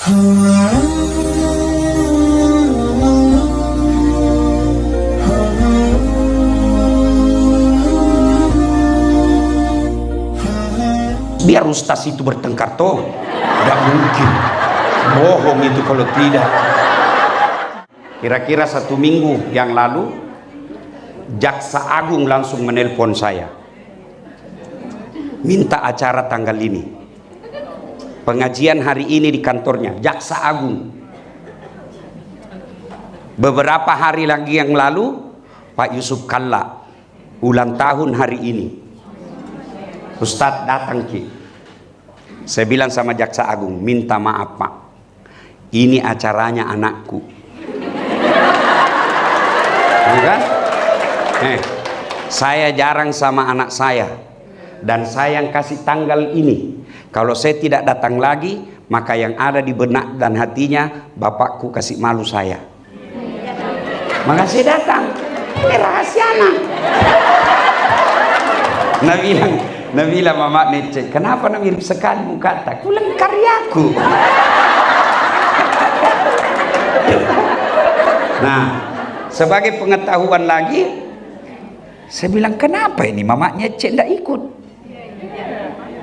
Biar ustaz itu bertengkar toh, tidak mungkin, bohong itu kalau tidak. Kira-kira 1 minggu yang lalu, Jaksa Agung langsung menelpon saya, minta acara tanggal ini, pengajian hari ini di kantornya. Jaksa Agung. Beberapa hari lagi yang lalu, Pak Yusuf Kalla ulang tahun hari ini. Ustadz datang Ki. Saya bilang sama Jaksa Agung, minta maaf Pak, ini acaranya anakku. Bukan? Saya jarang sama anak saya, dan saya yang kasih tanggal ini. Kalau saya tidak datang lagi, maka yang ada di benak dan hatinya, bapakku kasih malu saya. Maka saya datang. Ini rahasia anak. Nabila mama necek, kenapa nak mirip sekali muka tak? Pulang karyaku. Nah, sebagai pengetahuan lagi, saya bilang kenapa ini mamanya Cek tidak ikut?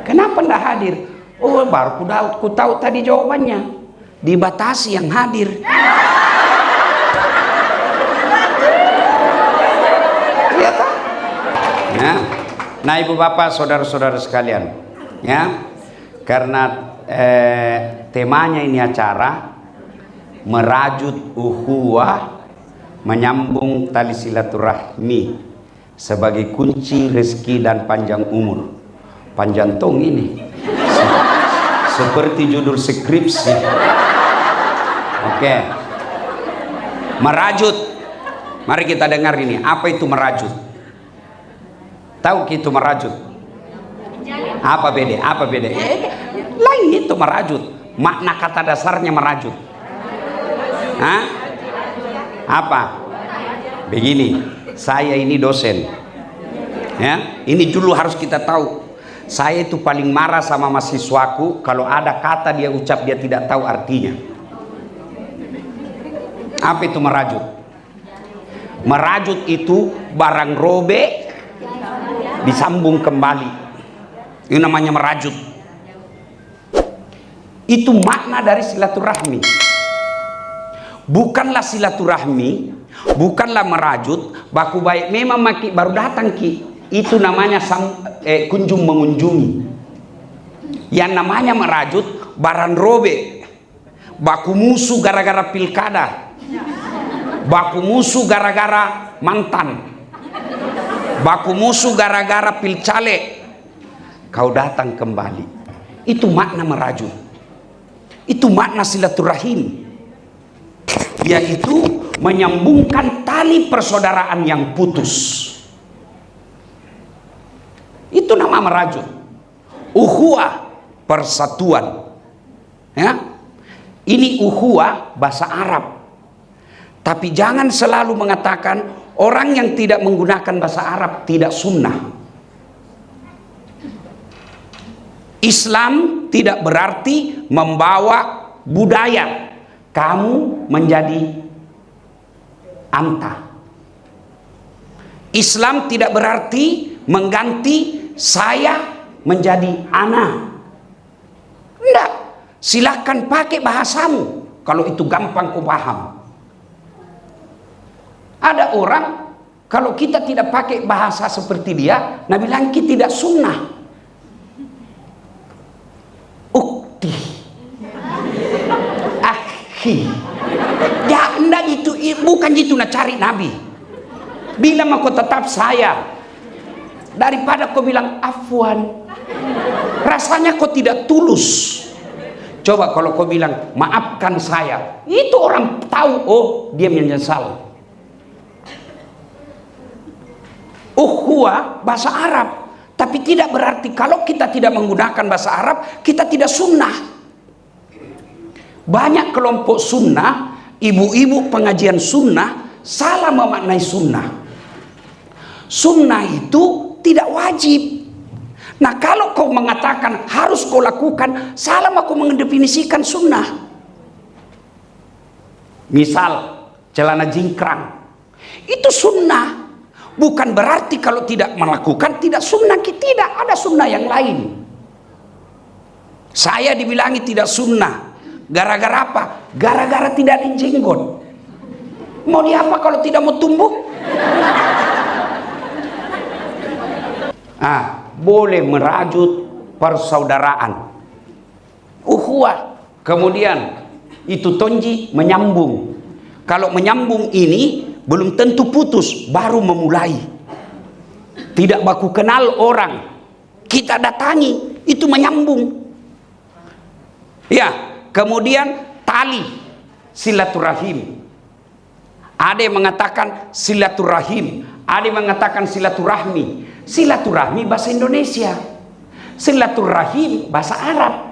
Kenapa tidak hadir? Oh, baru ku tahu tadi jawabannya. Dibatasi yang hadir. Lihat tak? Ya. Nah, ibu bapak, saudara-saudara sekalian, ya, karena temanya ini acara merajut ukhuwah, menyambung tali silaturahmi sebagai kunci rezeki dan panjang umur. Panjang tong ini, seperti judul skripsi. Oke, merajut. Mari kita dengar ini, apa itu merajut? Tahu gitu merajut? Apa beda? Apa beda? Lain itu merajut. Makna kata dasarnya merajut. Hah? Apa? Begini, saya ini dosen. Ya, ini dulu harus kita tahu. Saya itu paling marah sama mahasiswaku kalau ada kata dia ucap dia tidak tahu artinya. Apa itu merajut? Merajut itu barang robek disambung kembali. Ini namanya merajut. Itu makna dari silaturahmi. Bukanlah silaturahmi, bukanlah merajut, baku baik memang maki baru datang Ki. Itu namanya kunjung mengunjungi. Yang namanya merajut barang robe. Baku musuh gara-gara pilkada. Baku musuh gara-gara mantan. Baku musuh gara-gara pilcale, kau datang kembali. Itu makna merajut. Itu makna silaturahim, yaitu menyambungkan tali persaudaraan yang putus. Itu nama merajut. Ukhuwah, persatuan. Ya, ini ukhuwah bahasa Arab. Tapi jangan selalu mengatakan orang yang tidak menggunakan bahasa Arab tidak sunnah. Islam tidak berarti membawa budaya kamu menjadi anta. Islam tidak berarti mengganti saya menjadi ana. Tidak. Silahkan pakai bahasamu kalau itu gampang kau paham. Ada orang, kalau kita tidak pakai bahasa seperti dia, Nabi bilang kita tidak sunnah. Ukti, akhi, ya enggak itu, bukan itu nak cari Nabi. Bilang aku tetap saya, daripada kau bilang afwan, rasanya kau tidak tulus. Coba kalau kau bilang maafkan saya, itu orang tahu, oh dia menyesal. Ukhuwah bahasa Arab, tapi tidak berarti kalau kita tidak menggunakan bahasa Arab kita tidak sunnah. Banyak kelompok sunnah, ibu-ibu pengajian sunnah salah memaknai sunnah. Sunnah itu tidak wajib. Nah kalau kau mengatakan harus kau lakukan, salah aku mendefinisikan sunnah. Misal celana jingkrang, itu sunnah. Bukan berarti kalau tidak melakukan tidak sunnah. Tidak, ada sunnah yang lain. Saya dibilangi tidak sunnah. Gara-gara apa? Gara-gara tidak ada jenggot. Mau diapa kalau tidak mau tumbuh? Boleh merajut persaudaraan, ukhuwah. Kemudian itu tonji menyambung. Kalau menyambung ini belum tentu putus, baru memulai. Tidak baku kenal orang, kita datangi, itu menyambung. Ya, kemudian tali silaturahim. Ada yang mengatakan silaturahim, ada yang mengatakan silaturahmi. Silaturahmi bahasa Indonesia, silaturahim bahasa Arab.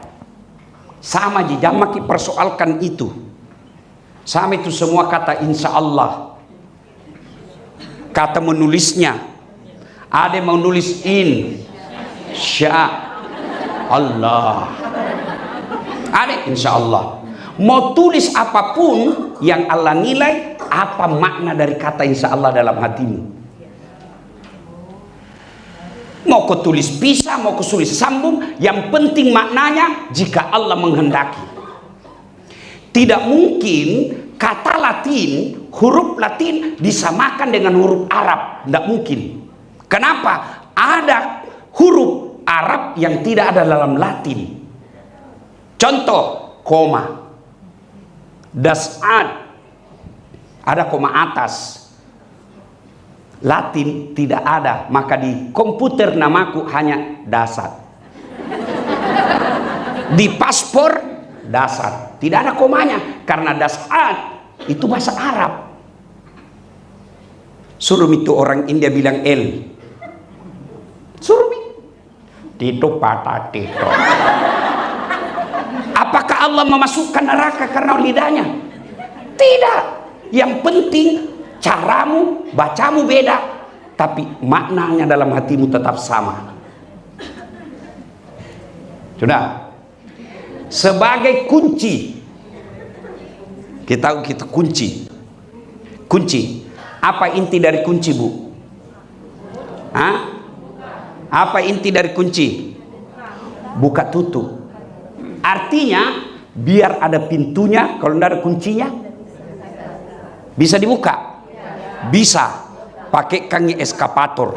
Sama Jamaki persoalkan itu. Sama itu semua kata insya Allah. Kata menulisnya, ada yang menulis insya Allah, ada insya Allah. Mau tulis apapun yang Allah nilai, apa makna dari kata insya Allah dalam hatimu. Mau kau tulis pisah, mau kau tulis sambung, yang penting maknanya jika Allah menghendaki. Tidak mungkin kata Latin, huruf Latin disamakan dengan huruf Arab. Tidak mungkin. Kenapa? Ada huruf Arab yang tidak ada dalam Latin. Contoh, koma. Das'ad, ada koma atas. Latin tidak ada, maka di komputer namaku hanya dasar. Di paspor dasar, tidak ada komanya karena dasar itu bahasa Arab. Suruh itu orang India bilang L. Suruh Tito patah Tito. Apakah Allah memasukkan neraka karena lidahnya? Tidak. Yang penting caramu, bacamu beda, tapi maknanya dalam hatimu tetap sama. Sudah. Sebagai kunci, kita kunci. Apa inti dari kunci, Bu? Apa inti dari kunci? Buka tutup. Artinya biar ada pintunya, kalau tidak ada kuncinya bisa dibuka. Bisa pakai kangi eskapator.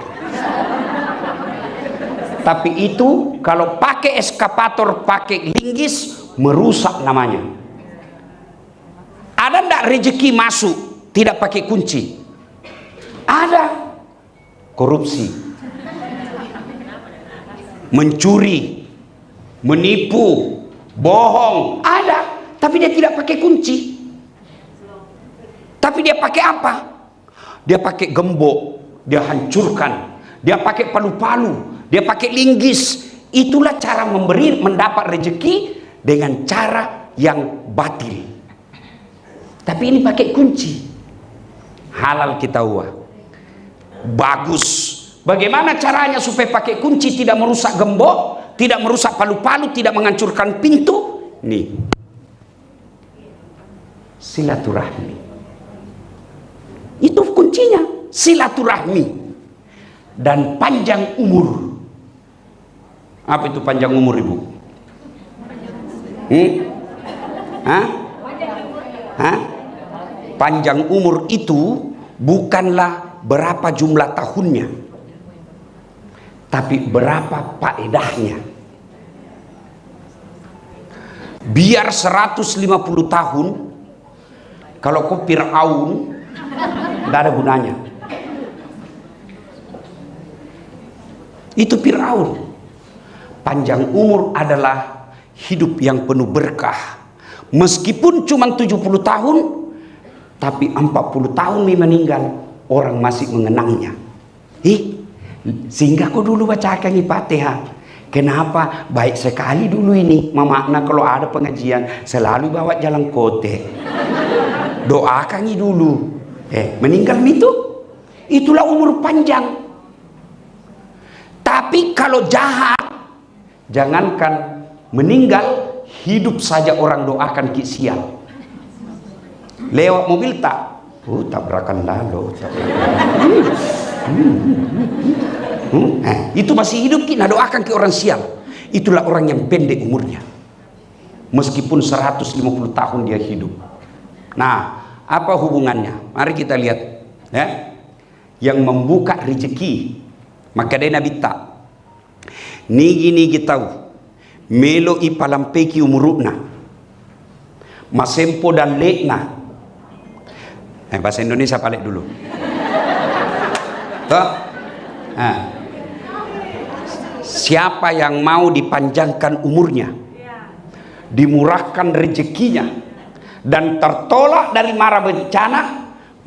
Tapi itu kalau pakai eskapator, pakai linggis, merusak namanya. Ada ndak rezeki masuk tidak pakai kunci? Ada. Korupsi, mencuri, menipu, bohong, ada. Tapi dia tidak pakai kunci. Tapi dia pakai apa? Dia pakai gembok, dia hancurkan, dia pakai palu-palu, dia pakai linggis. Itulah cara mendapat rezeki dengan cara yang batil. Tapi ini pakai kunci. Halal kita uah. Bagus. Bagaimana caranya supaya pakai kunci tidak merusak gembok, tidak merusak palu-palu, tidak menghancurkan pintu? Nih. Silaturahmi. Itu kuncinya, silaturahmi dan panjang umur. Apa itu panjang umur, Ibu? Panjang umur itu bukanlah berapa jumlah tahunnya, tapi berapa faedahnya. Biar 150 tahun, kalau kau Fir'aun, tidak ada gunanya. Itu Fir'aun. Panjang umur adalah hidup yang penuh berkah. Meskipun cuma 70 tahun, tapi 40 tahun meninggal, orang masih mengenangnya. Sehingga kau dulu bacakan Fatihah. Kenapa? Baik sekali dulu ini. Makna kalau ada pengajian, selalu bawa jalan kote. Doakan dulu. Meninggal itu, itulah umur panjang. Tapi kalau jahat, jangankan meninggal, hidup saja orang doakan sial. Lewat mobil tak? Tabrakan lalu. Itu masih hidup, kita doakan ke orang sial. Itulah orang yang pendek umurnya. Meskipun 150 tahun dia hidup. Nah, apa hubungannya? Mari kita lihat. Ya. Yang membuka rezeki. Maka dia Nabi tak. Nigi tahu. Melo ipalampeki umurukna. Masempo dan lekna. Bahasa Indonesia balik dulu. Toh? Nah. Siapa yang mau dipanjangkan umurnya, dimurahkan rezekinya, dan tertolak dari mara bencana,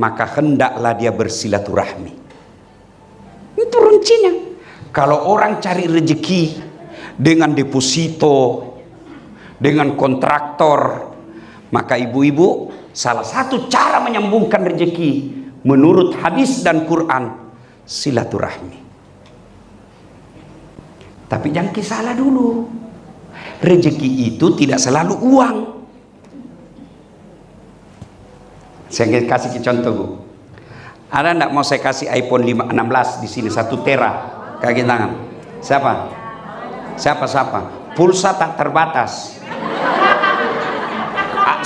maka hendaklah dia bersilaturahmi. Itu runcinya. Kalau orang cari rezeki dengan deposito, dengan kontraktor, maka ibu-ibu, salah satu cara menyambungkan rezeki menurut hadis dan Quran, silaturahmi. Tapi jangan salah dulu. Rezeki itu tidak selalu uang. Saya kasih contoh, Bu. Ada enggak mau saya kasih iPhone 16 di sini 1 tera kaki tangan? Siapa? Siapa? Pulsa tak terbatas.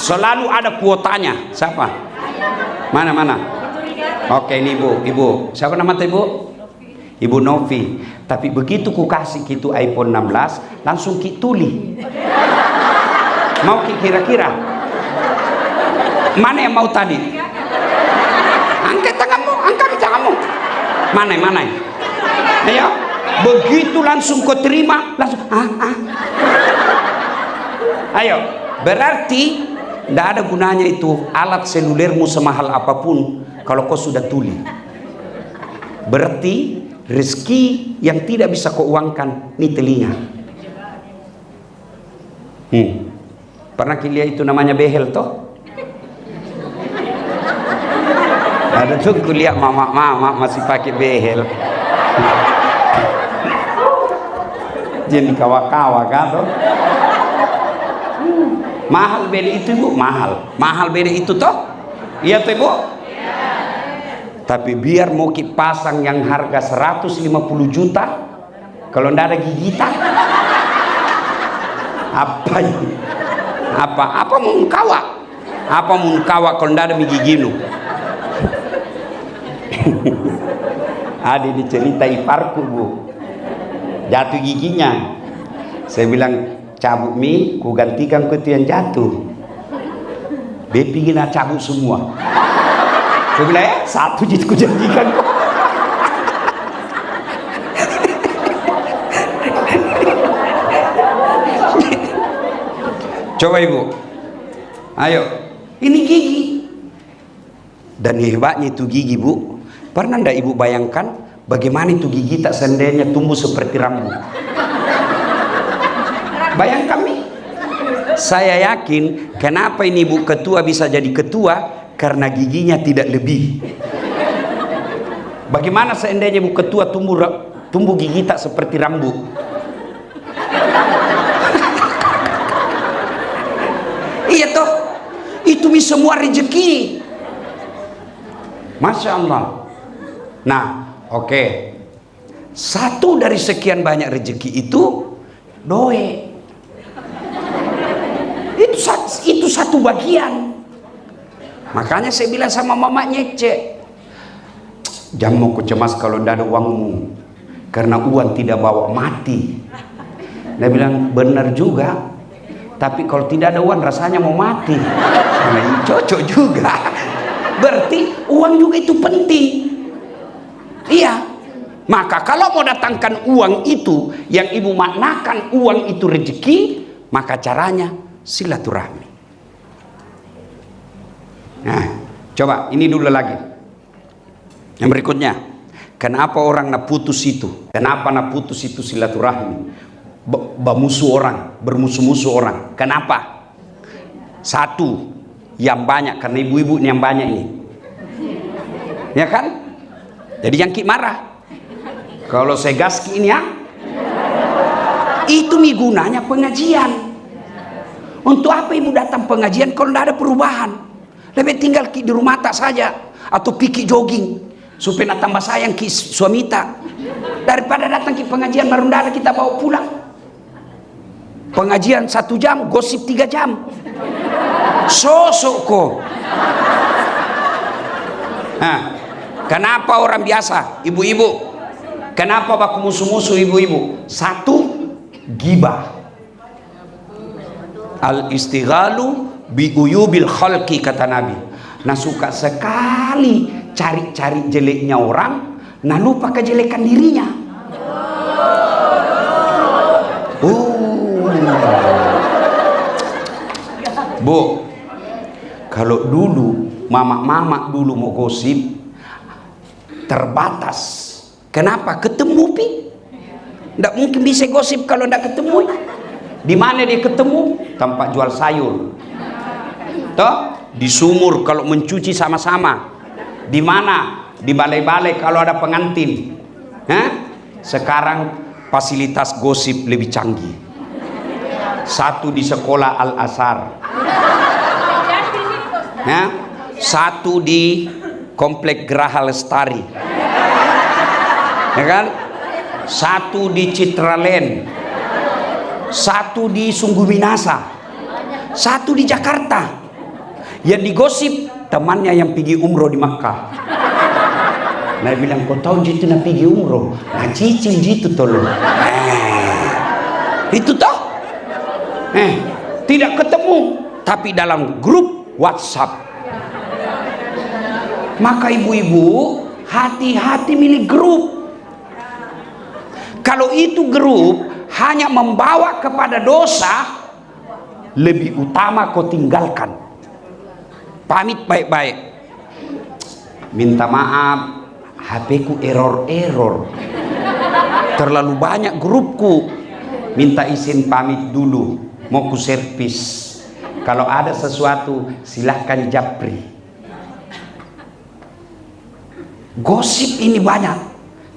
Selalu ada kuotanya. Siapa? Mana? Oke, ini Ibu. Siapa nama Ibu? Ibu Novi. Tapi begitu ku kasih gitu iPhone 16, langsung ki tuli. Mau ki kira-kira? Mana yang mau tadi? Angkat tanganmu. Mana? Ayo. Begitu langsung kau terima, langsung Ayo. Berarti tidak ada gunanya itu alat selulermu semahal apapun kalau kau sudah tuli. Berarti rezeki yang tidak bisa kau uangkan ini telinga. Pernah lihat itu namanya behel toh? Ada tuh kuliah mama masih pakai behel. Jadi kawa-kawa kan toh? Mahal beda itu, Bu, mahal beda itu toh? Iya toh, Bu? Tapi biar mau pasang yang harga 150 juta, kalau ndak ada gigitan, apa ini? Apa mun kawa kalau ndak ada giginu? Ada dicerita iparku, Bu, jatuh giginya. Saya bilang, cabut mi, ku gantikan ku itu yang jatuh. Dia pingin cabut semua. Saya bilang, satu jadi ku janjikan kok. Coba Ibu, ayo, ini gigi. Dan hebatnya itu gigi, Bu. Pernah ndak Ibu bayangkan bagaimana itu gigi tak seandainya tumbuh seperti rambut? Bayangkan Mi. Saya yakin kenapa ini Ibu ketua bisa jadi ketua, karena giginya tidak lebih. Bagaimana seandainya Bu ketua tumbuh gigi tak seperti rambut? Iya toh, itu Mi semua rezeki. Masya Allah. Nah, oke. Satu dari sekian banyak rezeki itu doe. Itu satu bagian. Makanya saya bilang sama mama Nyece, jangan mau ku cemas kalau tidak ada uangmu, karena uang tidak bawa mati. Dia bilang benar juga, tapi kalau tidak ada uang rasanya mau mati. Nah, cocok juga. Berarti uang juga itu penting. Iya. Maka kalau mau datangkan uang itu, yang Ibu maknakan uang itu rezeki, maka caranya silaturahmi. Nah, coba ini dulu lagi. Yang berikutnya, kenapa orang nak putus itu? Kenapa nak putus itu silaturahmi? Bermusuh-musuh orang. Kenapa? Satu, yang banyak, karena ibu-ibu yang banyak ini. Ya kan? Jadi yang ki marah. Kalau saya gaski ini ya, itu gunanya pengajian. Untuk apa Ibu datang pengajian kalau tidak ada perubahan? Lebih tinggal ki di rumah tak saja, atau pergi jogging supaya nak tambah sayang ki suami tak, daripada datang ki pengajian baru ada kita bawa pulang. Pengajian 1 jam, gosip 3 jam. Sosok kok. Nah, kenapa orang biasa, ibu-ibu? Kenapa baku musuh-musuh ibu-ibu? 1, gibah. Al-istighalu bi uyubil khalqi, kata Nabi. Nah, suka sekali cari-cari jeleknya orang, nah lupa kejelekan dirinya. Bu, kalau dulu mama-mama dulu mau gosip terbatas. Kenapa? Ketemu pi. Nggak mungkin bisa gosip kalau nggak ketemu. Di mana dia ketemu? Tempat jual sayur. Toh? Di sumur kalau mencuci sama-sama. Di mana? Di balai-balai kalau ada pengantin. Hah? Sekarang fasilitas gosip lebih canggih. 1 di sekolah Al-Azhar. 1 di Komplek Geraha Lestari. Ya kan? 1 di Citraland. 1 di Sungguh Minasa. 1 di Jakarta. Yang digosip temannya yang pergi umroh di Makkah. Nah, bilang, kau tahu jitu nak pergi umroh, nah cicing jitu tolong. Itu toh? Tidak ketemu, tapi dalam grup WhatsApp. Maka ibu-ibu hati-hati milih grup. Kalau itu grup hanya membawa kepada dosa, lebih utama kau tinggalkan. Pamit baik-baik. Minta maaf, HP ku error. Terlalu banyak grupku. Minta izin pamit dulu, mau ku servis. Kalau ada sesuatu silahkan japri. Gosip ini banyak.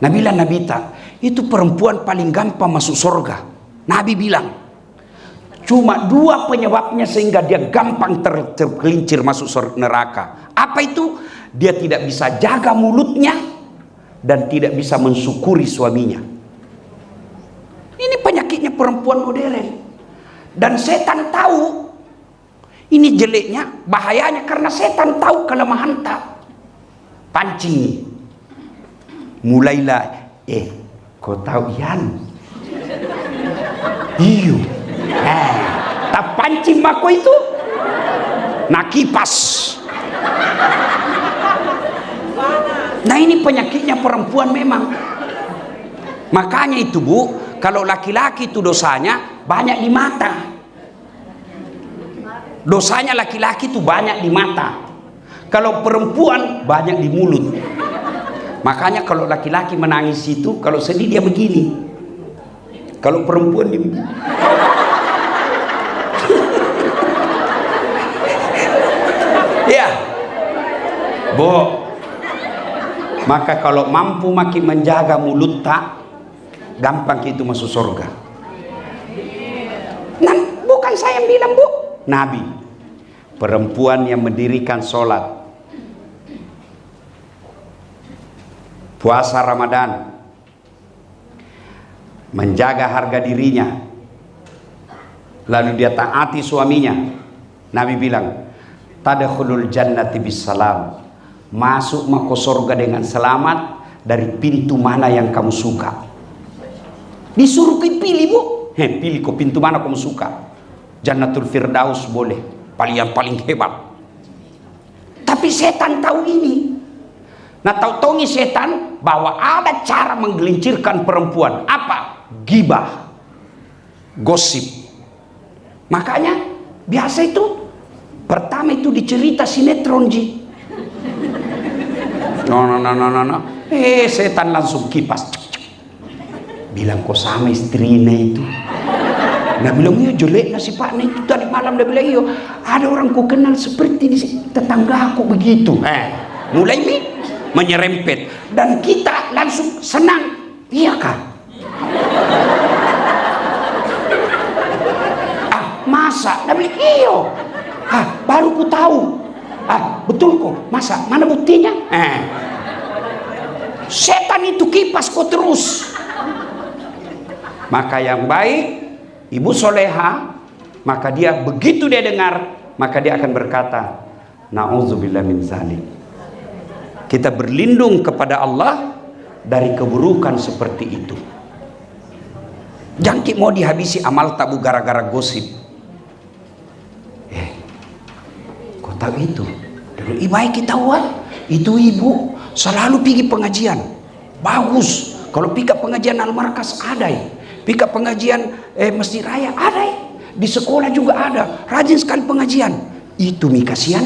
Nabila Nabita, itu perempuan paling gampang masuk surga. Nabi bilang, cuma 2 penyebabnya sehingga dia gampang tergelincir masuk neraka. Apa itu? Dia tidak bisa jaga mulutnya dan tidak bisa mensyukuri suaminya. Ini penyakitnya perempuan modern. Dan setan tahu ini jeleknya, bahayanya, karena setan tahu kelemahan tak. Pancing. Mulailah, kau tahu Ian? Iyo. Tak pancing mako itu. Nak kipas. Nah, ini penyakitnya perempuan memang. Makanya itu, Bu, kalau laki-laki itu dosanya banyak di mata. Dosanya laki-laki itu banyak di mata. Kalau perempuan banyak di mulut. Makanya kalau laki-laki menangis itu, kalau sedih dia begini. Kalau perempuan dia begini. Ya, Bu. Maka kalau mampu makin menjaga mulut tak, gampang itu masuk surga. Nah, bukan saya yang bilang, Bu. Nabi. Perempuan yang mendirikan sholat, puasa Ramadan, menjaga harga dirinya, lalu dia taati suaminya. Nabi bilang, tadkhulul jannati bisalam, masuk ke surga dengan selamat dari pintu mana yang kamu suka. Disuruh pilih, Bu. Pilih kok pintu mana kamu suka. Jannatul Firdaus boleh, paling hebat. Tapi setan tahu ini. Nah, tahu nih setan bahwa ada cara menggelincirkan perempuan. Apa? Gibah, gosip. Makanya biasa itu pertama itu dicerita sinetron ji. No. Setan langsung kipas. Bilang kok sama istrinya itu. Nah, bilang iya jelek nasi Pak itu tadi malam. Dia bilang iya ada orang ku kenal seperti di tetangga aku begitu. Mulai nih menyerempet dan kita langsung senang. Iya kah? Masa? Dia bilang iya. Baru ku tahu. betul kok. Masa? Mana buktinya? Setan itu kipas kok terus. Maka yang baik, ibu soleha, maka dia begitu dia dengar, maka dia akan berkata, na'udzubillah min zalik. Kita berlindung kepada Allah dari keburukan seperti itu. Jangan mau dihabisi amal tabu gara-gara gosip. Kau tahu itu? Dulu ibai kita itu ibu selalu pergi pengajian. Bagus. Kalau pergi pengajian Al-Markas ada ya. Pergi pengajian Masjid Raya ada ya. Di sekolah juga ada. Rajin sekali pengajian. Itu mi kasihan.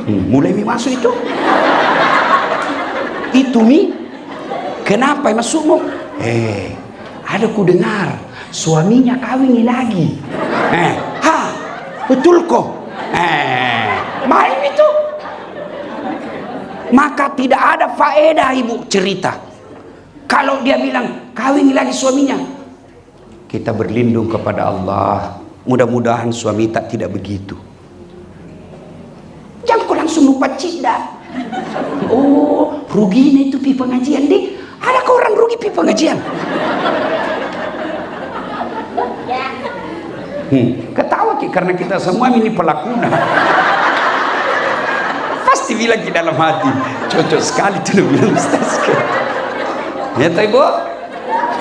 Mulai mi masuk itu. Itu mi. Kenapa masukmu? Ada ku dengar suaminya kawin lagi. Betul kok. Main itu. Maka tidak ada faedah ibu cerita. Kalau dia bilang kawin lagi suaminya, kita berlindung kepada Allah. Mudah-mudahan suami tidak begitu. Jangan kau langsung lupa cinta. Oh, ruginya itu pi pengajian deh. Ada kau orang rugi pi pengajian? Ketawa ki karena kita semua ini pelakuna. Pasti bilang di dalam hati, cocok sekali tuh bilang Ustaz. Ya toh ibu?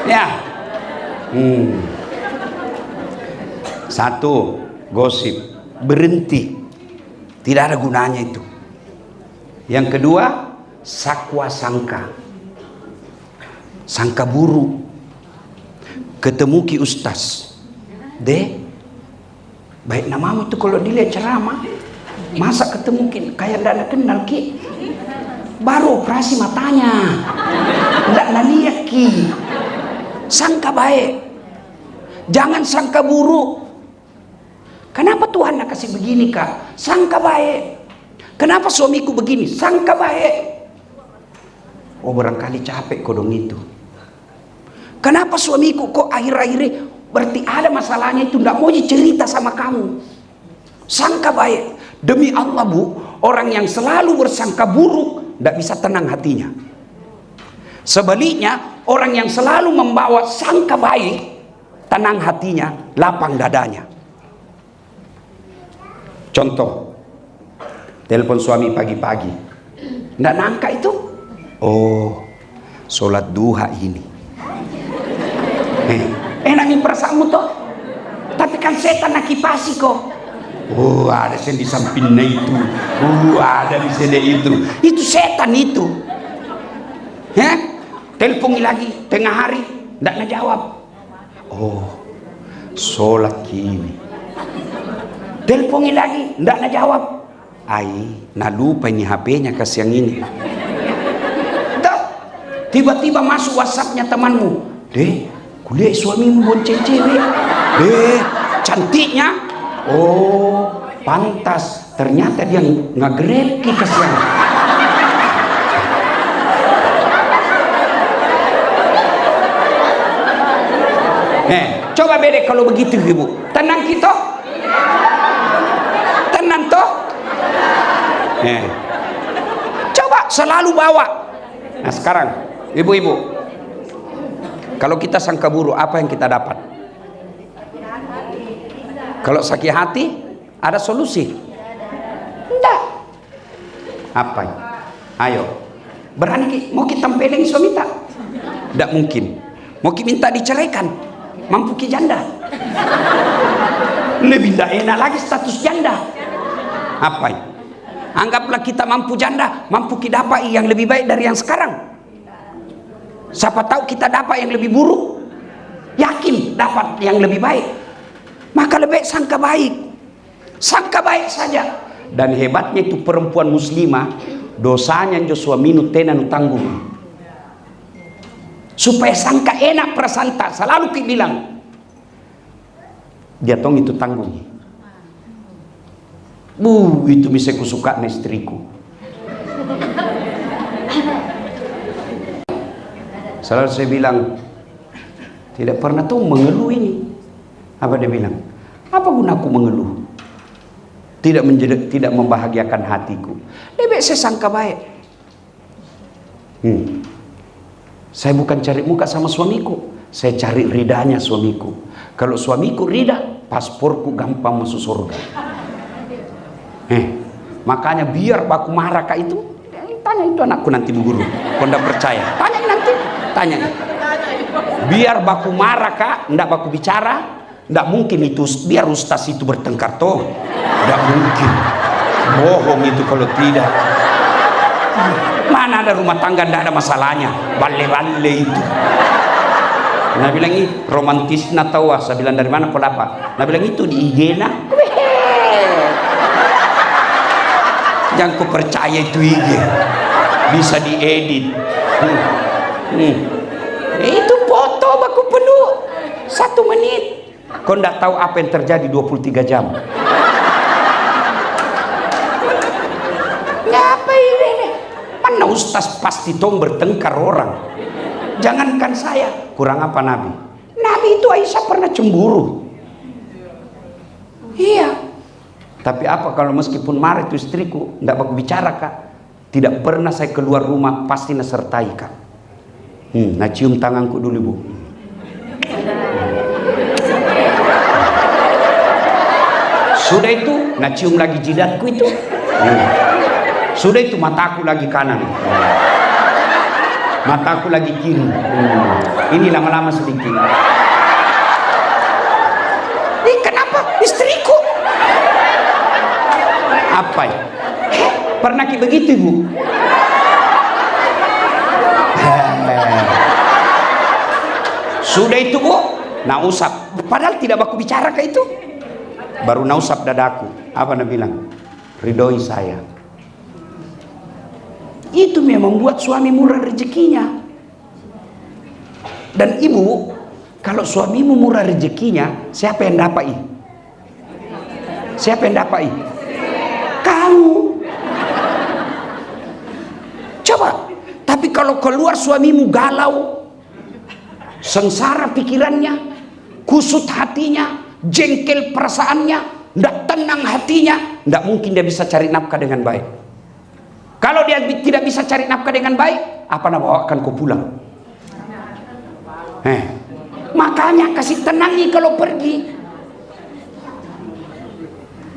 Ya. Satu, gosip, berhenti. Tidak ada gunanya itu. Yang kedua, sakwa sangka. Sangka buruk. Ketemu ki Ustaz. Baik namamu itu kalau dilihat ceramah, masa ketemu ki kayak tidak kenal ki, baru operasi matanya, tidak lihat ki. Sangka baik, jangan sangka buruk. Kenapa Tuhan nak kasih begini kak? Sangka baik. Kenapa suamiku begini? Sangka baik. Oh barangkali capek kodong itu. Kenapa suamiku kok akhir-akhirnya berarti ada masalahnya itu tidak mau cerita sama kamu. Sangka baik. Demi Allah bu, orang yang selalu bersangka buruk tidak bisa tenang hatinya. Sebaliknya, orang yang selalu membawa sangka baik, tenang hatinya, lapang dadanya. Contoh, telepon suami pagi-pagi, tidak nangka itu. Oh, sholat duha ini. Enak nih perasaanmu toh, tapi kan setan nak kipasi kok. Oh ada yang di sampingnya itu, ada di sini itu setan itu. Telepon lagi tengah hari, tidak ngejawab. Oh sholat kini. Telepon lagi, tidak ngejawab. Nak lupa ini HP-nya kasih yang ini. Tiba-tiba masuk WhatsApp-nya temanmu, kuliah suamimu bonceng cewek. Cantiknya. Oh, pantas. Ternyata dia nge-grab ki kasihan. Coba beda kalau begitu ibu. Tenang kita. Tenang toh. Coba selalu bawa. Nah sekarang, ibu-ibu. Kalau kita sangka buruk, apa yang kita dapat? Kalau sakit hati, ada solusi? Tidak. Apa? Ayo. Berani mau kita tempeleng suami tak? Tidak mungkin. Mau kita minta diceraikan? Mampu ki janda? Lebih tidak enak lagi status janda. Apa? Anggaplah kita mampu janda, mampu kita dapat yang lebih baik dari yang sekarang. Siapa tahu kita dapat yang lebih buruk. Yakin dapat yang lebih baik. Maka lebih baik sangka baik. Sangka baik saja. Dan hebatnya itu perempuan muslimah, dosanya jo suaminu tenan tanggung. Supaya sangka enak prasanta, selalu ki bilang dia tong itu tanggung. Itu bisa kusuka istriku. Selalu saya bilang, tidak pernah tuh mengeluh ini. Apa dia bilang? Apa gunaku mengeluh? tidak membahagiakan hatiku. Lebih saya sangka baik. Saya bukan cari muka sama suamiku, saya cari ridanya suamiku. Kalau suamiku rida, pasporku gampang masuk surga. Makanya biar baku marah kak itu, tanya itu anakku nanti bu guru. Kau tidak percaya, tanya nanti, tanya. Biar baku marah kak, tidak baku bicara. Tidak mungkin itu, biar ustaz itu bertengkar toh. Tidak mungkin. Bohong itu kalau tidak. Mana ada rumah tangga tidak ada masalahnya. Bale-bale itu. Nah bilang ini romantis tahu. Saya bilang dari mana kau dapat? Nah bilang itu di IG nah. Jangan kau percaya itu IG. Bisa diedit. Itu foto baku penuh 1 menit. Kau tidak tahu apa yang terjadi 23 jam. Apa ini? Mana ustaz pasti tong bertengkar orang. Jangankan saya, kurang apa Nabi? Nabi itu Aisyah pernah cemburu. Iya. Tapi apa kalau meskipun marah itu istriku, tidak baku bicara kak. Tidak pernah saya keluar rumah pasti nasertai kak. Nah cium tanganku dulu bu. Sudah itu, nah cium lagi jidatku itu. Sudah itu mataku lagi kanan. Mataku lagi kiri. Ini lama-lama sedikit. Ini kenapa istriku? Apa ya? Pernah ki begitu ibu? Sudah itu bu, nah usap. Padahal tidak baku bicara ke itu. Baru nausap dadaku. Apa nak bilang? Ridhoi saya. Itu memang membuat suami murah rezekinya. Dan ibu, kalau suamimu murah rezekinya, siapa yang dapat? Siapa yang dapat? Kamu. Coba. Tapi kalau keluar suamimu galau, sengsara pikirannya, kusut hatinya, jengkel perasaannya, tidak tenang hatinya, tidak mungkin dia bisa cari nafkah dengan baik. Kalau dia tidak bisa cari nafkah dengan baik, apa nak bawakan kau pulang? Makanya kasih tenangi kalau pergi.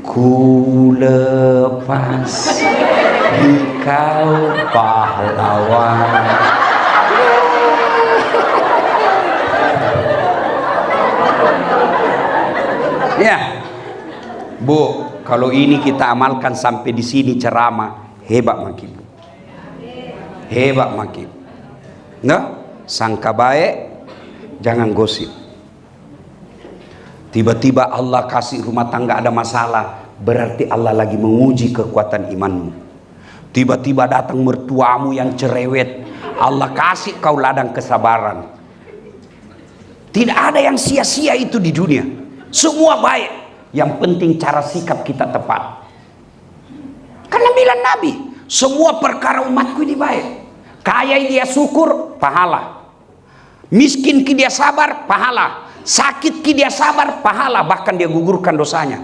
Ku lepas engkau pahlawan. Ya, Bu, kalau ini kita amalkan sampai di sini ceramah, hebat makin. Hebat makin. Nah, sangka baik, jangan gosip. Tiba-tiba Allah kasih rumah tangga ada masalah, berarti Allah lagi menguji kekuatan imanmu. Tiba-tiba datang mertuamu yang cerewet, Allah kasih kau ladang kesabaran. Tidak ada yang sia-sia itu di dunia. Semua baik. Yang penting cara sikap kita tepat. Karena bilang Nabi, semua perkara umatku ini baik. Kaya dia syukur, pahala. Miskin ki dia sabar, pahala. Sakit ki dia sabar, pahala. Bahkan dia gugurkan dosanya.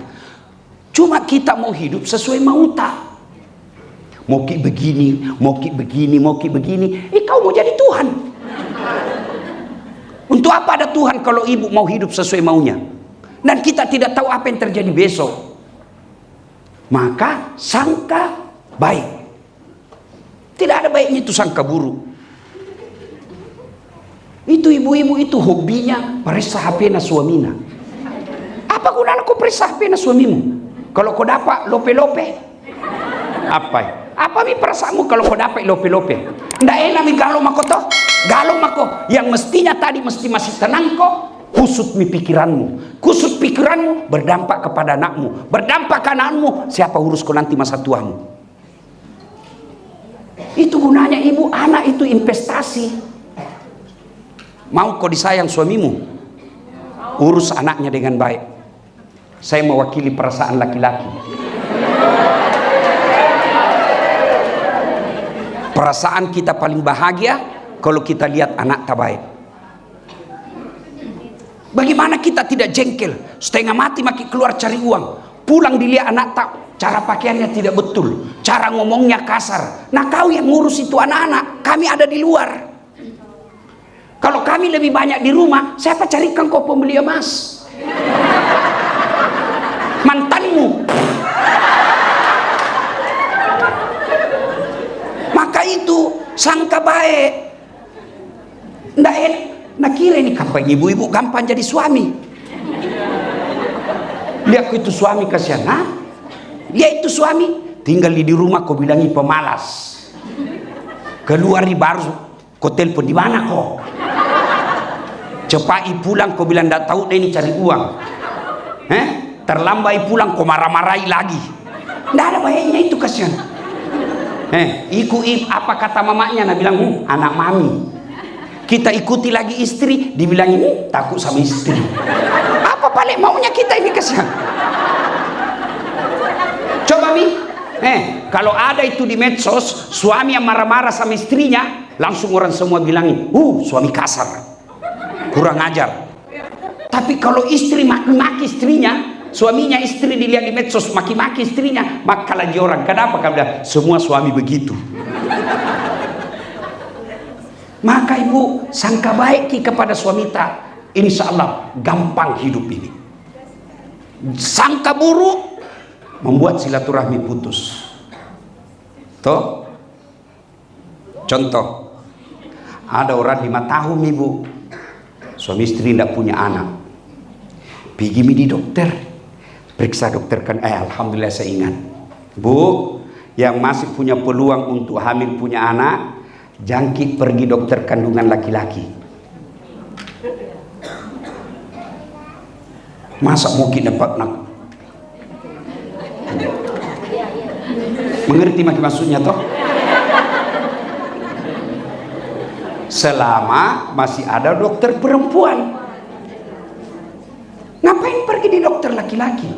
Cuma kita mau hidup sesuai mau tak. Mau ki begini, mau ki begini, mau ki begini. Kau mau jadi Tuhan. Untuk apa ada Tuhan kalau ibu mau hidup sesuai maunya? Dan kita tidak tahu apa yang terjadi besok. Maka sangka baik. Tidak ada baiknya itu sangka buruk. Itu ibu-ibu itu hobinya periksa HP na suamina. Apa gunanya kau periksa HP na suamimu? Kalau kau dapat lope-lope. Apa? Apa mi perasaanmu kalau kau dapat lope-lope? Ndak enak mi galau mako toh? Galau mako yang mestinya tadi mesti masih tenang kok. Kusut mi pikiranmu. Kusut pikiranmu berdampak kepada anakmu. Berdampak ke anakmu. Siapa urus kau nanti masa tuamu? Itu gunanya ibu. Anak itu investasi. Mau kau disayang suamimu? Urus anaknya dengan baik. Saya mewakili perasaan laki-laki. Perasaan kita paling bahagia kalau kita lihat anak tak baik. Bagaimana kita tidak jengkel? Setengah mati makin keluar cari uang. Pulang dilihat anak tak cara pakaiannya tidak betul, cara ngomongnya kasar. Nah kau yang ngurus itu anak-anak, kami ada di luar. Kalau kami lebih banyak di rumah, siapa carikan kau pembeli emas? Mantanmu. Maka itu sangka baik. Nggak kira ini gampang, ibu-ibu gampang jadi suami. Lihat itu suami kasihan, ha? Dia itu suami tinggal di rumah, kau bilangi pemalas. Keluar di baru, kau telepon di mana kau? Cepat pulang, kau bilang tidak tahu deh ini cari uang. Terlambat pulang, kau marah-marahi lagi. Tidak ada baiknya itu kasihan. Apa kata mamanya? Nah bilang, anak mami. Kita ikuti lagi istri, dibilang ini takut sama istri. Apa paling maunya kita ini kasihan? Coba Mi, kalau ada itu di medsos, suami yang marah-marah sama istrinya, langsung orang semua bilangin, suami kasar, kurang ajar. Tapi kalau istri maki-maki istrinya, suaminya istri dilihat di medsos maki-maki istrinya, maka lagi orang, kenapa? Karena semua suami begitu. Maka ibu sangka baik kepada suami tak, insya Allah gampang hidup ini. Sangka buruk membuat silaturahmi putus. Toh, contoh, ada orang 5 tahun ibu, suami istri tidak punya anak, pergi di dokter, periksa dokter kan, alhamdulillah saya ingat, bu, yang masih punya peluang untuk hamil punya anak, jangkit pergi dokter kandungan laki-laki. Masa mungkin dapat nak? Mengerti maksudnya toh? Selama masih ada dokter perempuan, ngapain pergi di dokter laki-laki?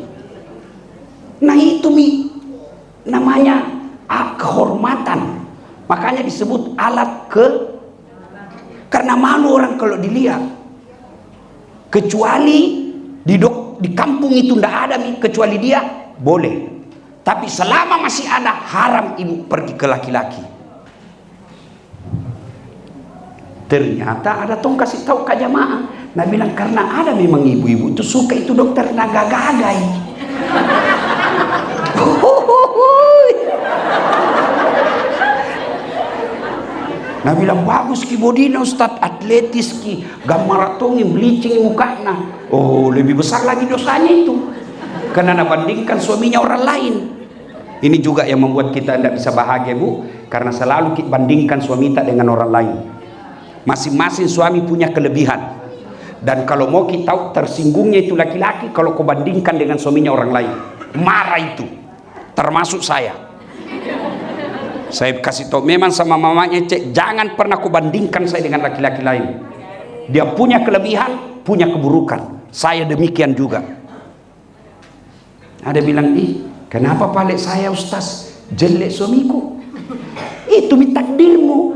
Nah itu namanya kehormatan. Makanya disebut alat karena malu orang kalau dilihat. Kecuali di kampung itu tidak ada kecuali dia boleh. Tapi selama masih ada, haram ibu pergi ke laki-laki. Ternyata ada tong kasih tahu ke jamaah. Nah bilang karena ada memang ibu-ibu itu suka itu dokter naga-gagai. Nah bilang bagus ki bodina Ustaz, atletis ki, gambar tongi bleaching mukanya. Oh lebih besar lagi dosanya itu, karena nabandingkan suaminya orang lain. Ini juga yang membuat kita tidak bisa bahagia bu, karena selalu kita bandingkan suami kita dengan orang lain. Masing-masing suami punya kelebihan, dan kalau mau kita tahu tersinggungnya itu laki-laki kalau kau bandingkan dengan suaminya orang lain, marah itu, termasuk saya. Saya kasih tahu memang sama mamanya, cek jangan pernah kau bandingkan saya dengan laki-laki lain. Dia punya kelebihan, punya keburukan. Saya demikian juga. Ada bilang, kenapa paling saya Ustaz jelek suamiku? Itu takdirmu.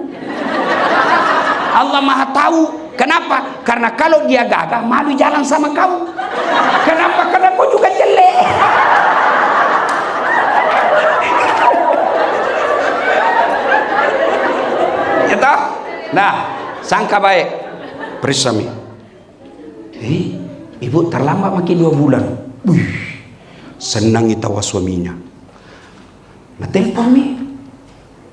Allah Maha tahu. Kenapa? Karena kalau dia gagah, malu jalan sama kau. Kenapa? Karena kau juga jelek. Nah, sangka baik bersami. Ibu terlambat makin 2 bulan. Senang itawa suaminya. Nah telepon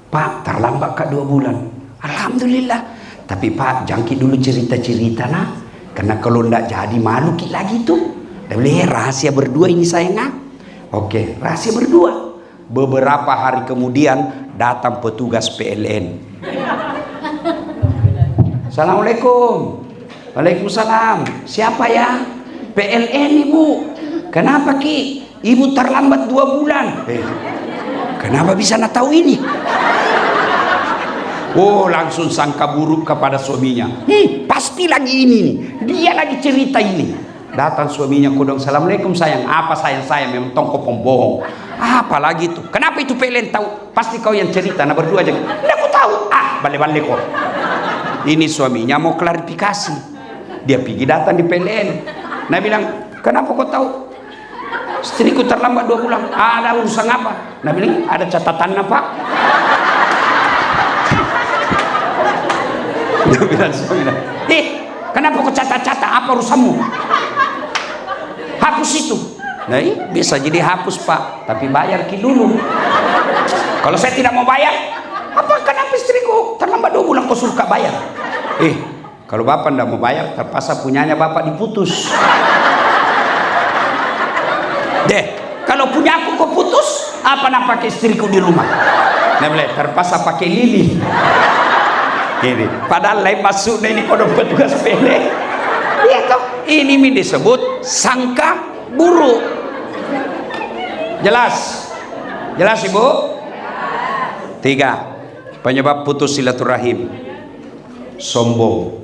Pak terlambat kak 2 bulan. Alhamdulillah. Tapi Pak jangkit dulu cerita-cerita nah. Karena kalau ndak jadi malu lagi tuh. Dah boleh rahasia berdua ini sayang. Oke, rahasia berdua. Beberapa hari kemudian datang petugas PLN. Assalamualaikum. Waalaikumsalam. Siapa ya? PLN ibu. Kenapa ki? Ibu terlambat 2 bulan. Kenapa bisa nak tahu ini? Oh langsung sangka buruk kepada suaminya. Pasti lagi ini nih. Dia lagi cerita ini. Datang suaminya kodong. Assalamualaikum sayang. Apa sayang memang tongko pembohong. Apa lagi itu? Kenapa itu PLN tahu? Pasti kau yang cerita. Nah berdua aja. Nggak aku tahu. Balik-balik kok. Ini suaminya mau klarifikasi. Dia pergi datang di PLN. Nah bilang, kenapa kau tahu? istriku terlambat 2 bulan. Ada urusan apa? Nah bilang, ada catatan apa? Dia bilang, kenapa kau catat-catat? Apa urusanmu? Hapus itu. Nah, bisa jadi hapus Pak, tapi bayar dulu. Kalau saya tidak mau bayar, kenapa istriku terlambat 2 bulan kau suruh bayar? Kalau bapak tidak mau bayar, terpaksa punyanya bapak diputus. Kalau punya aku kau putus, apa nak pakai istriku di rumah? Nah, boleh terpaksa pakai lili. Ini, padahal lain masuknya ini kau petugas PLN. Iya toh, ini disebut sangka buruk. Jelas? Jelas Ibu? 3 penyebab putus silaturahim. Sombong.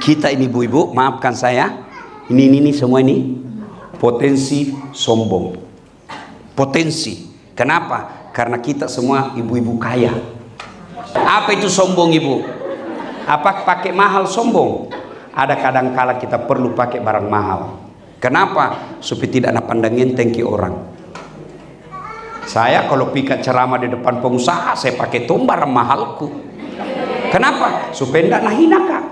Kita ini ibu-ibu, maafkan saya, ini semua ini potensi sombong. Potensi. Kenapa? Karena kita semua ibu-ibu kaya. Apa itu sombong Ibu? Apa pakai mahal sombong? Ada kadang-kala kita perlu pakai barang mahal. Kenapa? Supaya tidak ada pandang enteng ke orang. Saya kalau pikat ceramah di depan pengusaha, saya pakai barang mahalku. Kenapa? Supaya tidak nahinakan.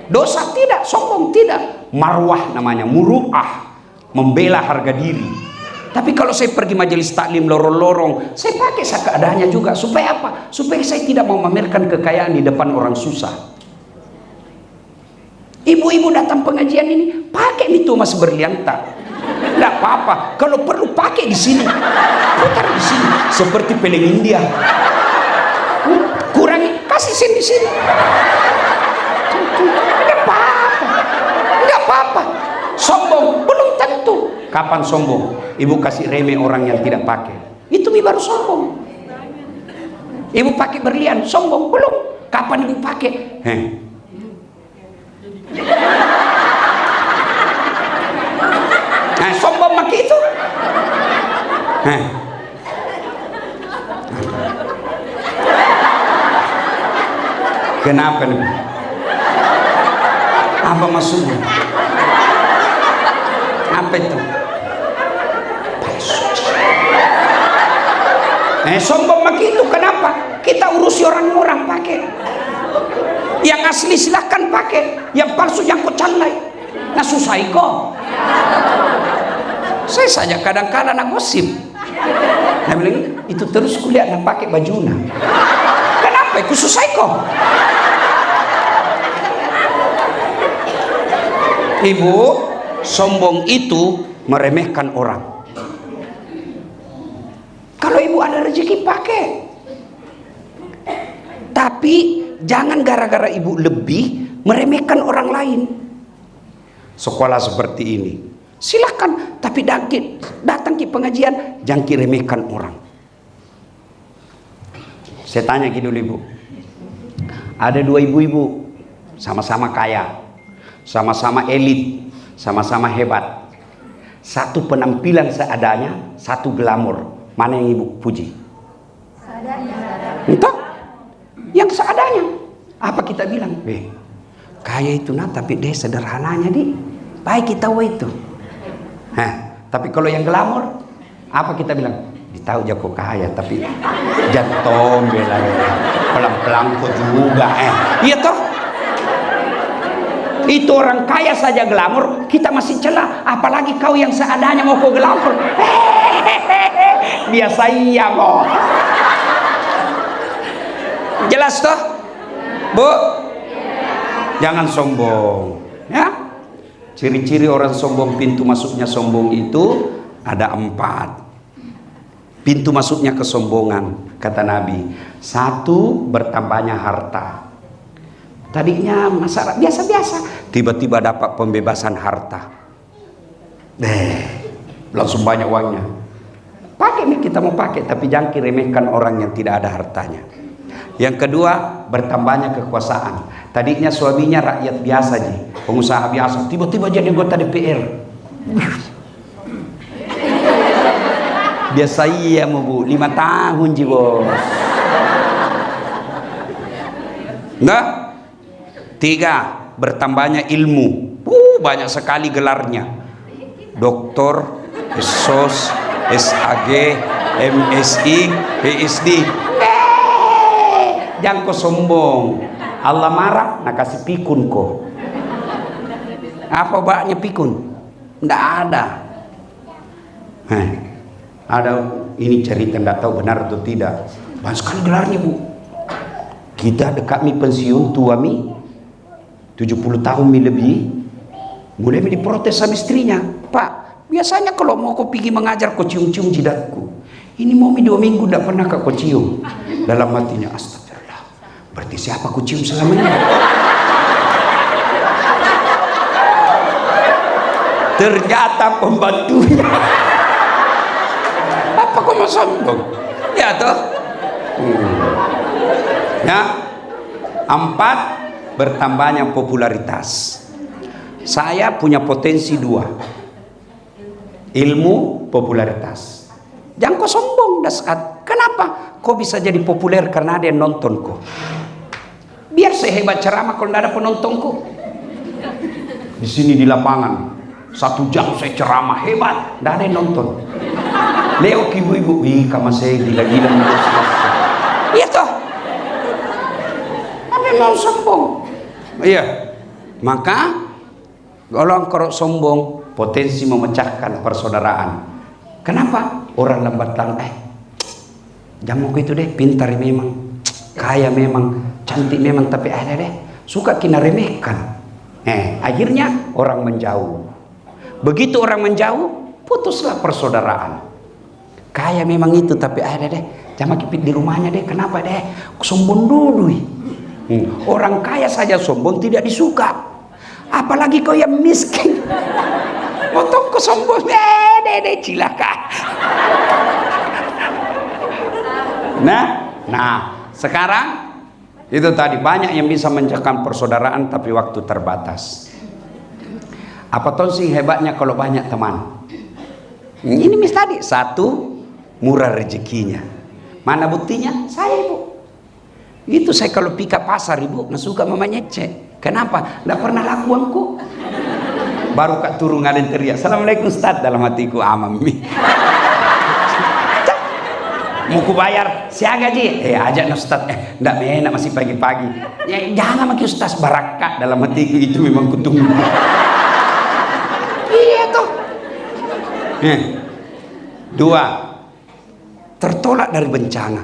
Dosa tidak, sombong tidak. Marwah namanya, muru'ah, membela harga diri. Tapi kalau saya pergi majelis taklim lorong-lorong, saya pakai seadanya juga. Supaya apa? Supaya saya tidak mau memamerkan kekayaan di depan orang susah. Ibu-ibu datang pengajian ini, pakai itu mas berlian tak? Tidak apa-apa. Kalau perlu pakai di sini, putar di sini, seperti peleng India. Kurangi, kasih sini di sini. Tidak apa-apa. Tidak apa-apa. Sombong belum tentu. Kapan sombong? Ibu kasih remeh orang yang tidak pakai. Itu baru sombong. Ibu pakai berlian, sombong belum. Kapan ibu pakai? Nah, sombong pakai itu. Kenapa nih? Apa maksudnya? Apa itu? Sombong begitu. Kenapa? Kita urusi orang-orang pakai. Yang asli silahkan pakai, yang palsu yang kocalai. Nah susah kok. Saya saja kadang-kadang nak gosip. Nah bilang itu terus kuliah nak pakai bajuna. Kenapa? Itu susah kok. Ibu, sombong itu meremehkan orang. Kalau ibu ada rezeki pakai. Tapi jangan gara-gara ibu lebih meremehkan orang lain. Sekolah seperti ini, silakan, tapi datang ke pengajian jangan remehkan orang. Saya tanya gitu dulu Ibu. Ada 2 ibu-ibu sama-sama kaya, sama-sama elit, sama-sama hebat. Satu penampilan seadanya, satu glamor. Mana yang ibu puji? Seadanya. Entah? Yang seadanya. Apa kita bilang? Kaya itu nah, tapi dia sederhananya di. Baik kita itu. Tapi kalau yang glamor, apa kita bilang? Tahu jago kaya, tapi jangan bela pelan-pelan kok juga. Iya toh? Itu orang kaya saja glamor, kita masih celah. Apalagi kau yang seadanya mau kau glamor. Biasa iya kok. Jelas toh? Bu? Jangan sombong. Ya? Ciri-ciri orang sombong, pintu masuknya sombong itu ada 4. Pintu masuknya kesombongan, kata Nabi. 1, bertambahnya harta. Tadinya masyarakat biasa-biasa, tiba-tiba dapat pembebasan harta. Langsung banyak uangnya. Pakai nih, kita mau pakai, tapi jangan remehkan orang yang tidak ada hartanya. Yang kedua, bertambahnya kekuasaan. Tadinya suaminya rakyat biasa nih, pengusaha biasa, tiba-tiba jadi anggota DPR. Biasa iya Bu, 5 tahun ji bos. Enggak? 3, bertambahnya ilmu. banyak sekali gelarnya. Doktor, SOS, SAG, MSI, PhD. Jangan kau sombong. Allah marah, nak kasih pikun kau. Apa baknya pikun? Tidak ada. Ada ini cerita, tidak tahu benar atau tidak. Banyak sekali gelarnya, Bu. Kita dekat mi pensiun tua mi 70 tahun mi lebih, mulai mi diprotes sama istrinya. Pak, biasanya kalau mau kau pergi mengajar kau cium-cium jidatku. Ini mau mi 2 minggu tidak pernah kau cium. Dalam hatinya, astagfirullah, berarti siapa kau cium selama ini? Ternyata pembantunya. Apa kau mau sombong? Ya toh. Ya. 4, bertambahnya popularitas. Saya punya potensi 2. Ilmu, popularitas. Jangan kau sombong dasar. Kenapa? Kau bisa jadi populer karena ada yang nonton kau. Biar sehebat ceramah kalau tidak ada penontonku. Di sini di lapangan 1 jam saya ceramah hebat, tidak ada yang nonton. Leo ibu-ibu, wih kamu saya gila-gila. Iya toh. Apa mau sombong? Iya. Maka kalau kau sombong, potensi memecahkan persaudaraan. Kenapa? Orang lambat laun, jamu itu deh, pintar memang, kaya memang, cantik memang, tapi ada deh suka kena remehkan. Akhirnya orang menjauh. Begitu orang menjauh, putuslah persaudaraan. Kaya memang itu, tapi ada deh jamak kipit di rumahnya deh. Kenapa deh? Sombong dulu. Orang kaya saja sombong tidak disuka, apalagi kau yang miskin. Potong kau sombong, deh cilaka. Nah, sekarang itu tadi banyak yang bisa menjaga persaudaraan, tapi waktu terbatas. Apa toh sih hebatnya kalau banyak teman? Ini mis tadi 1, murah rezekinya. Mana buktinya? Saya, Ibu. Itu saya kalau pika pasar, Ibu, nggak suka mamanya cek. Kenapa? Nggak pernah laku angku. Baru kak turun ngadain teriak, Assalamualaikum Ustaz, dalam hatiku amami. Mau ku bayar, siaga ji. Ajak Ustaz, ndak enak masih pagi-pagi. Ya jangan maki Ustaz, barakat dalam hatiku itu memang kutunggu. Iya toh. 2, tertolak dari bencana.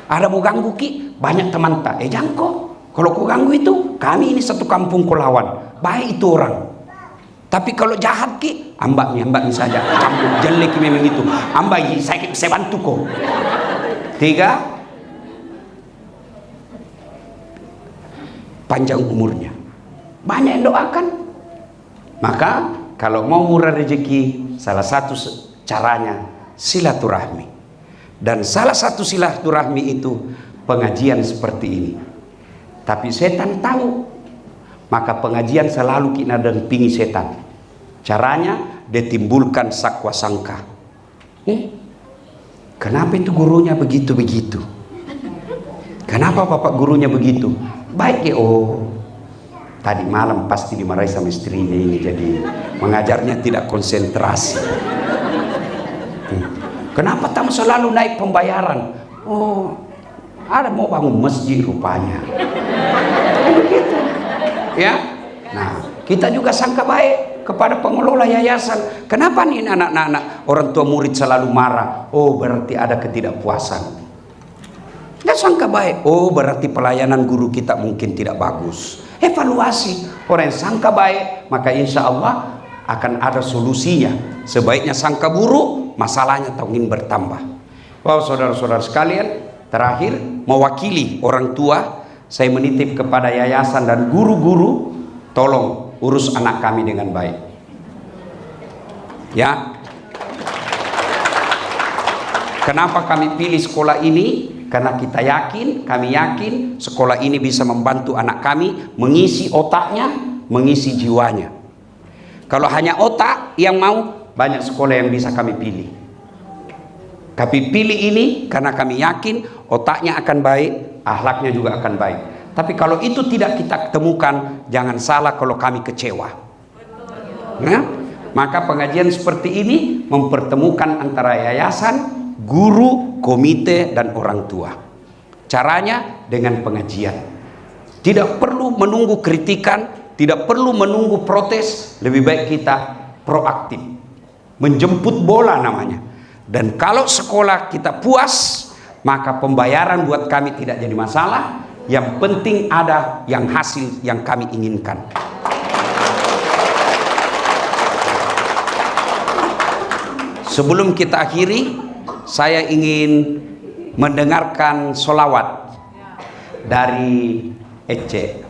Ada mau ganggu ki, banyak teman tak. Jangan kok. Kalau kau ganggu itu, kami ini satu kampung kau lawan. Baik itu orang. Tapi kalau jahat ki, ambak saja. Campur jelek memang itu. Ambak saya bantu kau. 3, panjang umurnya. Banyak yang doakan. Maka kalau mau murah rezeki, salah satu caranya silaturahmi. Dan salah satu silaturahmi itu pengajian seperti ini. Tapi setan tahu, maka pengajian selalu kena dampingi setan. Caranya ditimbulkan sakwa sangka. Kenapa itu gurunya begitu-begitu? Kenapa bapak gurunya begitu? Baik ya, tadi malam pasti dimarahi sama istrinya ini, jadi mengajarnya tidak konsentrasi. Kenapa tamu selalu naik pembayaran? Ada mau bangun masjid rupanya. Begitu. Ya. Nah, kita juga sangka baik kepada pengelola yayasan. Kenapa nih anak-anak orang tua murid selalu marah? Berarti ada ketidakpuasan. Dan sangka baik. Berarti pelayanan guru kita mungkin tidak bagus. Evaluasi. Orang yang sangka baik, maka insya Allah akan ada solusinya. Sebaiknya sangka buruk, masalahnya ingin bertambah. Saudara-saudara sekalian, terakhir mewakili orang tua, saya menitip kepada yayasan dan guru-guru, tolong urus anak kami dengan baik. Ya. Kenapa kami pilih sekolah ini? Karena kami yakin sekolah ini bisa membantu anak kami mengisi otaknya, mengisi jiwanya. Kalau hanya otak yang mau, banyak sekolah yang bisa kami pilih. Kami pilih ini karena kami yakin otaknya akan baik, akhlaknya juga akan baik. Tapi kalau itu tidak kita temukan, jangan salah kalau kami kecewa. Ya? Maka pengajian seperti ini mempertemukan antara yayasan, guru, komite, dan orang tua. Caranya dengan pengajian. Tidak perlu menunggu kritikan, tidak perlu menunggu protes. Lebih baik kita proaktif, menjemput bola namanya. Dan kalau sekolah kita puas, maka pembayaran buat kami tidak jadi masalah. Yang penting ada yang hasil yang kami inginkan. Sebelum kita akhiri, saya ingin mendengarkan sholawat dari Ece.